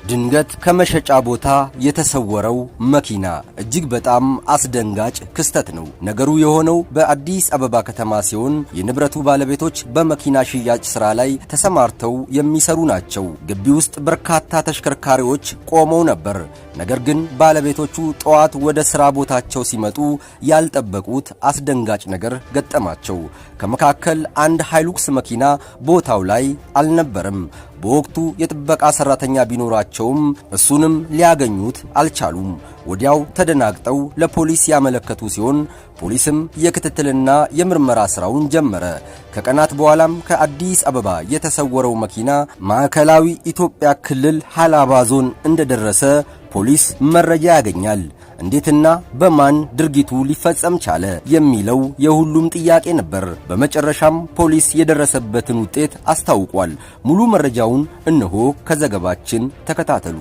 ድንገት ከመሸጫ ቦታ የተሰወረው መኪና እጅግ በጣም አስደንጋጭ ክስተት ነው። ነገሩ የሆነው በአዲስ አበባ ከተማ ሲሆን የንብረቱ ባለቤቶች በመኪና ሽያጭ ስራ ላይ ተሰማርተው የሚሰሩ ናቸው። ግቢ ውስጥ በርካታ ተሽከርካሪዎች ቆመው ነበር። ነገር ግን ባለቤቶቹ ጠዋት ወደ ስራ ቦታቸው ሲመጡ ያልጠበቁት አስደንጋጭ ነገር ገጠማቸው። ከመካከል አንድ ሃይሉክስ መኪና ቦታው ላይ አልነበረም። በወቅቱ የጥበቃ ሰራተኛ ቢኖራቸውም እሱንም ሊያገኙት አልቻሉም። ወዲያው ተደናግጠው ለፖሊስ ያመለከቱ ሲሆን ፖሊስም የክትትልና የምርመራ ስራውን ጀመረ። ከቀናት በኋላም ከአዲስ አበባ የተሰወረው መኪና ማዕከላዊ ኢትዮጵያ ክልል ሃላባ ዞን እንደደረሰ ፖሊስ መረጃ ያገኛል። እንዴትና በማን ድርጊቱ ሊፈጸም ቻለ የሚለው የሁሉም ጥያቄ ነበር። በመጨረሻም ፖሊስ የደረሰበትን ውጤት አስታውቋል። ሙሉ መረጃውን እነሆ ከዘገባችን ተከታተሉ።